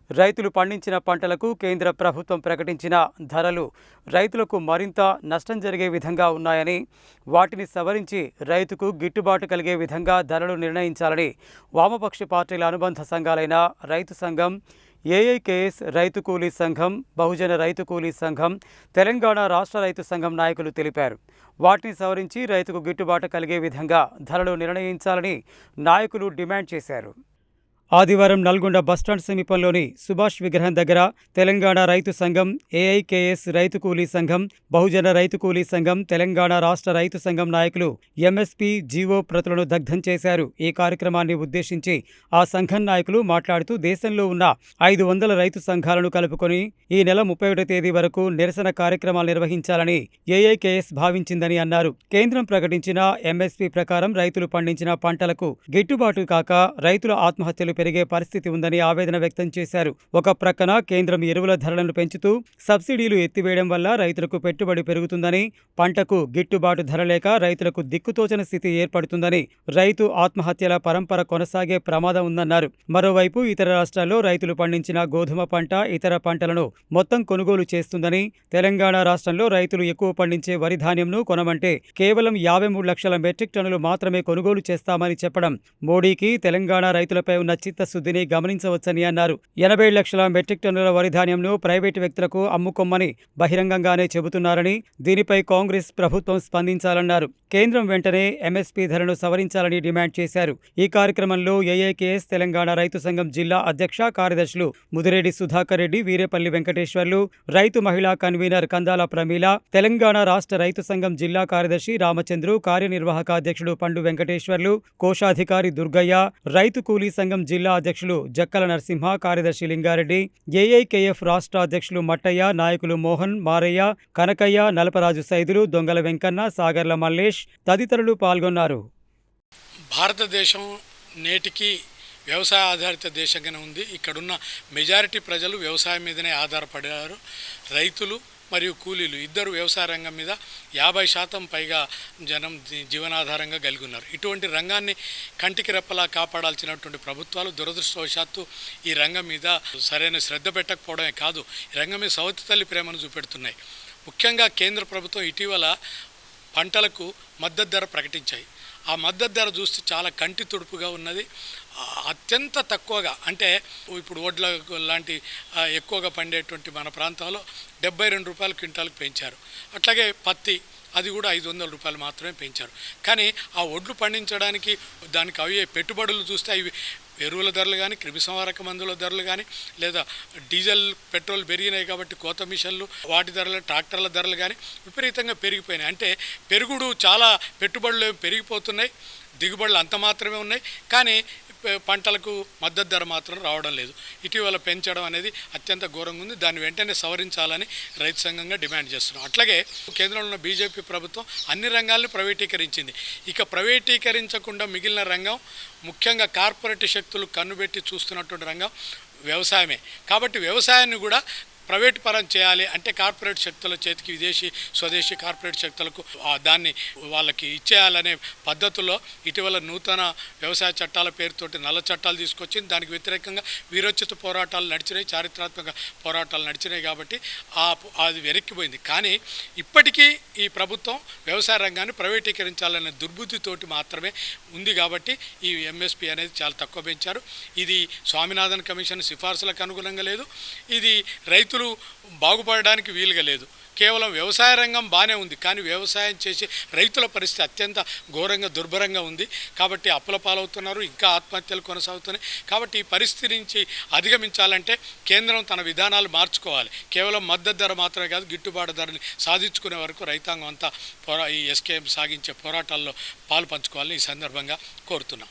రైతులు పండించిన పంటలకు కేంద్ర ప్రభుత్వం ప్రకటించిన ధరలు రైతులకు మరింత నష్టం జరిగే విధంగా ఉన్నాయని, వాటిని సవరించి రైతుకు గిట్టుబాటు కలిగే విధంగా ధరలు నిర్ణయించాలని వామపక్ష పార్టీల అనుబంధ సంఘాలైన రైతు సంఘం, ఏఐకేఎస్ రైతు కూలీ సంఘం, బహుజన రైతు కూలీ సంఘం, తెలంగాణ రాష్ట్ర రైతు సంఘం నాయకులు తెలిపారు. వాటిని సవరించి రైతుకు గిట్టుబాటు కలిగే విధంగా ధరలు నిర్ణయించాలని నాయకులు డిమాండ్ చేశారు. ఆదివారం నల్గొండ బస్టాండ్ సమీపంలోని సుభాష్ విగ్రహం దగ్గర తెలంగాణ రైతు సంఘం, ఏఐకేఎస్ రైతు కూలీ సంఘం, బహుజన రైతు కూలీ సంఘం, తెలంగాణ రాష్ట్ర రైతు సంఘం నాయకులు ఎంఎస్పీ జీవో ప్రతులను దగ్ధం చేశారు. ఈ కార్యక్రమాన్ని ఉద్దేశించి ఆ సంఘం నాయకులు మాట్లాడుతూ దేశంలో ఉన్న 500 రైతు సంఘాలను కలుపుకొని ఈ నెల 31 తేదీ వరకు నిరసన కార్యక్రమాలు నిర్వహించాలని ఏఐకేఎస్ భావించిందని అన్నారు. కేంద్రం ప్రకటించిన ఎంఎస్పీ ప్రకారం రైతులు పండించిన పంటలకు గిట్టుబాటు కాక రైతుల ఆత్మహత్యలు పెరిగే పరిస్థితి ఉందని ఆవేదన వ్యక్తం చేశారు. ఒక ప్రక్కన కేంద్రం ఎరువుల ధరలను పెంచుతూ సబ్సిడీలు ఎత్తివేయడం వల్ల రైతులకు పెట్టుబడి పెరుగుతుందని, పంటకు గిట్టుబాటు ధర లేక రైతులకు దిక్కుతోచని స్థితి ఏర్పడుతుందని, రైతు ఆత్మహత్యల పరంపర కొనసాగే ప్రమాదం ఉందన్నారు. మరోవైపు ఇతర రాష్ట్రాల్లో రైతులు పండించిన గోధుమ పంట, ఇతర పంటలను మొత్తం కొనుగోలు చేస్తుందని, తెలంగాణ రాష్ట్రంలో రైతులు ఎక్కువ పండించే వరి ధాన్యంను కొనమంటే కేవలం 53 లక్షల మెట్రిక్ టన్నులు మాత్రమే కొనుగోలు చేస్తామని చెప్పడం మోడీకి తెలంగాణ రైతులపై ఉన్న చిత్తశుద్ధిని గమనించవచ్చని అన్నారు. 80 లక్షల మెట్రిక్ టన్నుల వరి ధాన్యంను ప్రైవేటు వ్యక్తులకు అమ్ముకోమని బహిరంగంగానే చెబుతున్నారని, దీనిపై కాంగ్రెస్ ప్రభుత్వం స్పందించాలన్నారు. కేంద్రం వెంటనే ఎంఎస్పీ ధరను సవరించాలని డిమాండ్ చేశారు. ఈ కార్యక్రమంలో ఏఐకేఎస్ తెలంగాణ రైతు సంఘం జిల్లా అధ్యక్ష కార్యదర్శులు ముదిరెడ్డి సుధాకర్ రెడ్డి, వీరేపల్లి వెంకటేశ్వర్లు, రైతు మహిళా కన్వీనర్ కందాల ప్రమీల, తెలంగాణ రాష్ట్ర రైతు సంఘం జిల్లా కార్యదర్శి రామచంద్రు, కార్యనిర్వాహక అధ్యక్షుడు పండు వెంకటేశ్వర్లు, కోశాధికారి దుర్గయ్య, రైతు కూలీ సంఘం జిల్లా అధ్యక్షులు జక్కల నరసింహ, కార్యదర్శి లింగారెడ్డి, ఏఐకేఎఫ్ రాష్ట్ర అధ్యక్షులు మట్టయ్య, నాయకులు మోహన్, మారయ్య, కనకయ్య, నలపరాజు సైదులు, దొంగల వెంకన్న, సాగర్ల మల్లేష్ తదితరులు పాల్గొన్నారు. భారతదేశం నేటికి వ్యవసాయ ఆధారిత దేశంగానే ఉంది. ఇక్కడున్న మెజారిటీ ప్రజలు వ్యవసాయం మీదనే ఆధారపడారు. రైతులు మరియు కూలీలు ఇద్దరు వ్యవసాయ రంగం మీద 50% పైగా జనం జీవనాధారంగా కలిగి ఉన్నారు. ఇటువంటి రంగాన్ని కంటికి రెప్పలా కాపాడాల్సినటువంటి ప్రభుత్వాలు దురదృష్టవశాత్తు ఈ రంగం మీద సరైన శ్రద్ధ పెట్టకపోవడమే కాదు, ఈ రంగం మీద సవతి తల్లి ప్రేమను చూపెడుతున్నాయి. ముఖ్యంగా కేంద్ర ప్రభుత్వం ఇటీవల పంటలకు మద్దతు ధర ప్రకటించాయి. ఆ మద్దతు ధర చూస్తే చాలా కంటి తుడుపుగా ఉన్నది. అత్యంత తక్కువగా, అంటే ఇప్పుడు వడ్ల లాంటి ఎక్కువగా పండేటువంటి మన ప్రాంతంలో 72 రూపాయల క్వింటాల్కి పెంచారు. అట్లాగే పత్తి, అది కూడా 500 రూపాయలు మాత్రమే పెంచారు. కానీ ఆ వడ్లు పండించడానికి దానికి అయ్యే పెట్టుబడులు చూస్తే అవి ఎరువుల ధరలు కానీ, క్రిమిసంహారక మందుల ధరలు కానీ, లేదా డీజిల్ పెట్రోల్ పెరిగినాయి కాబట్టి కోత మిషన్లు వాటి ధరలు, ట్రాక్టర్ల ధరలు కానీ విపరీతంగా పెరిగిపోయినాయి. అంటే పెరుగుడు చాలా, పెట్టుబడులు పెరిగిపోతున్నాయి, దిగుబడులు అంత మాత్రమే ఉన్నాయి, కానీ పంటలకు మద్దతు ధర మాత్రం రావడం లేదు. ఇటీవల పెంచడం అనేది అత్యంత ఘోరంగా ఉంది. దాన్ని వెంటనే సవరించాలని రైతు సంఘంగా డిమాండ్ చేస్తున్నాం. అట్లాగే కేంద్రంలో ఉన్న బీజేపీ ప్రభుత్వం అన్ని రంగాల్ని ప్రైవేటీకరించింది. ఇక ప్రైవేటీకరించకుండా మిగిలిన రంగం, ముఖ్యంగా కార్పొరేట్ శక్తులు కన్నుబెట్టి చూస్తున్నటువంటి రంగం వ్యవసాయమే. కాబట్టి వ్యవసాయాన్ని కూడా ప్రైవేట్ పరం చేయాలి అంటే కార్పొరేట్ శక్తుల చేతికి, విదేశీ స్వదేశీ కార్పొరేట్ శక్తులకు దాన్ని వాళ్ళకి ఇచ్చేయాలనే పద్ధతుల్లో ఇటీవల నూతన వ్యవసాయ చట్టాల పేరుతోటి నల్ల చట్టాలు తీసుకొచ్చింది. దానికి వ్యతిరేకంగా వీరోచిత పోరాటాలు నడిచినాయి, చారిత్రాత్మక పోరాటాలు నడిచినాయి. కాబట్టి అది వెనక్కిపోయింది. కానీ ఇప్పటికీ ఈ ప్రభుత్వం వ్యవసాయ రంగాన్ని ప్రైవేటీకరించాలనే దుర్బుద్ధితోటి మాత్రమే ఉంది. కాబట్టి ఈ ఎంఎస్పీ అనేది చాలా తక్కువ పెంచారు. ఇది స్వామినాథన్ కమిషన్ సిఫార్సులకు అనుగుణంగా లేదు, ఇది రైతులు బాగుపడడానికి వీలుగా లేదు. కేవలం వ్యవసాయ రంగం బాగానే ఉంది, కానీ వ్యవసాయం చేసే రైతుల పరిస్థితి అత్యంత ఘోరంగా, దుర్భరంగా ఉంది. కాబట్టి అప్పుల పాలవుతున్నారు, ఇంకా ఆత్మహత్యలు కొనసాగుతున్నాయి. కాబట్టి ఈ పరిస్థితి నుంచి అధిగమించాలంటే కేంద్రం తన విధానాలు మార్చుకోవాలి. కేవలం మద్దతు ధర మాత్రమే కాదు, గిట్టుబాటు ధరని సాధించుకునే వరకు రైతాంగం అంతా ఈ ఎస్కేఎం సాగించే పోరాటాల్లో పాలు పంచుకోవాలని ఈ సందర్భంగా కోరుతున్నాం.